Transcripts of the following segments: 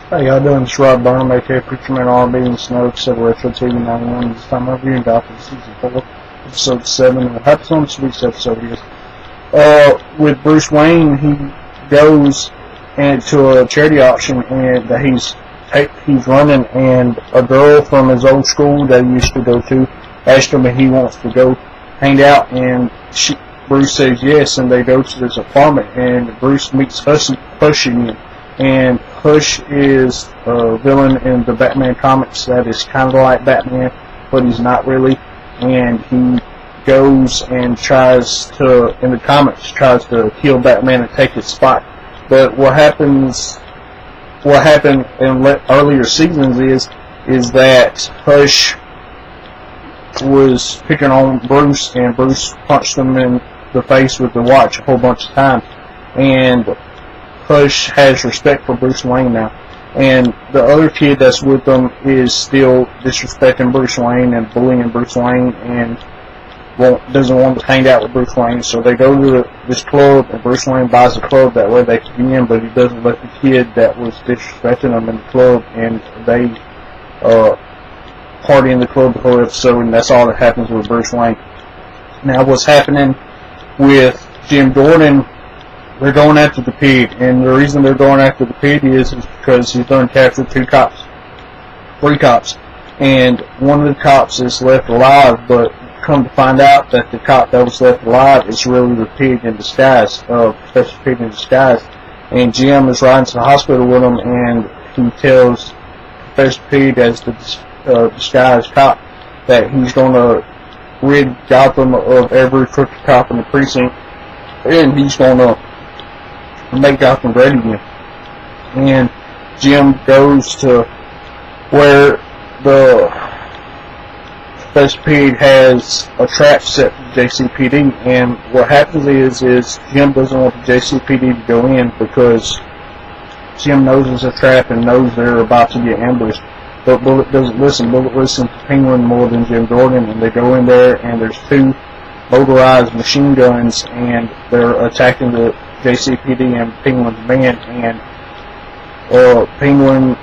How y'all doing? It's Rob Burnham, aka Preacherman R&B and Snow, etc. Retro TV 91. This time I'm reviewing Gotham Season 4, Episode 7. And what happens on this week's episode is, with Bruce Wayne, he goes into a charity auction and he's running, and a girl from his old school that he used to go to asked him if he wants to go hang out, and Bruce says yes, and they go to this apartment, and Bruce meets Hush again. And Hush is a villain in the Batman comics that is kind of like Batman, but he's not really. And he goes and tries to kill Batman and take his spot. But what happened in earlier seasons is that Hush was picking on Bruce, and Bruce punched him in the face with the watch a whole bunch of times. And Hush has respect for Bruce Wayne now, and the other kid that's with them is still disrespecting Bruce Wayne and bullying Bruce Wayne, and doesn't want to hang out with Bruce Wayne. So they go to this club, and Bruce Wayne buys the club that way they can be in, but he doesn't let the kid that was disrespecting him in the club, and they party in the club the whole episode, and that's all that happens with Bruce Wayne. Now what's happening with Jim Gordon? They're going after the pig, and the reason they're going after the pig is because he's done captured three cops, and one of the cops is left alive, but come to find out that the cop that was left alive is really the pig in disguise, Professor Pig in disguise, and Jim is riding to the hospital with him, and he tells Professor Pig as the disguised cop that he's going to rid Gotham of every crooked cop in the precinct, and he's going to make Gotham great again. And Jim goes to where the Professor Pig has a trap set for JCPD, and what happens is Jim doesn't want the JCPD to go in because Jim knows it's a trap and knows they're about to get ambushed. But Bullet doesn't listen. Bullet listens to Penguin more than Jim Gordon, and they go in there, and there's two motorized machine guns, and they're attacking the JCPD and Penguin's man, and Penguin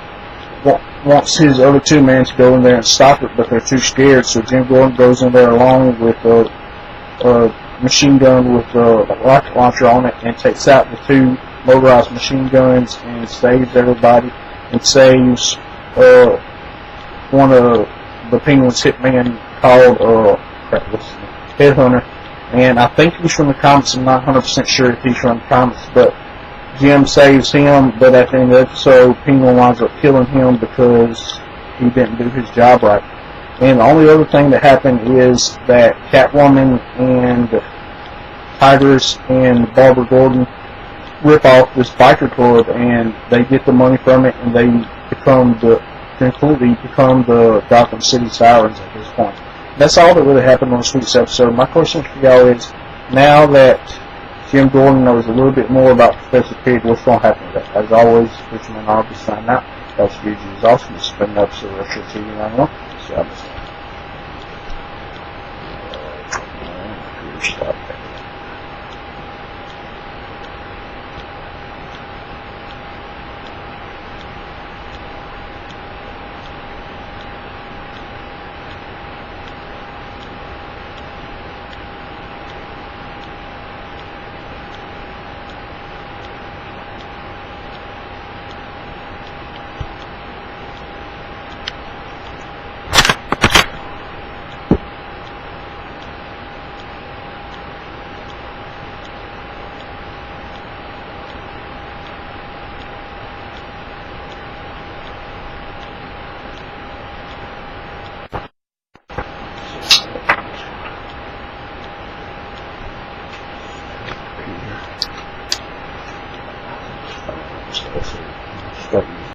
wants his other two men to go in there and stop it, but they're too scared, so Jim Gordon goes in there along with a machine gun with a rocket launcher on it and takes out the two motorized machine guns and saves everybody, and saves one of the Penguin's hitman called Headhunter, and I think he's from the comics. I'm not 100% sure if he's from the comics, but Jim saves him, but at the end of the episode, Penguin winds up killing him because he didn't do his job right. And the only other thing that happened is that Catwoman and Tigress and Barbara Gordon rip off this biker club, and they get the money from it, and they completely become the Gotham City Sirens at this point. That's all that really happened on this week's episode. My question for y'all is, now that Jim Gordon knows a little bit more about Professor Pig, what's going to happen with that? As always, Richmond R&B signing out. That's Fuji is awesome. This has been an episode of Retro TV 91. So,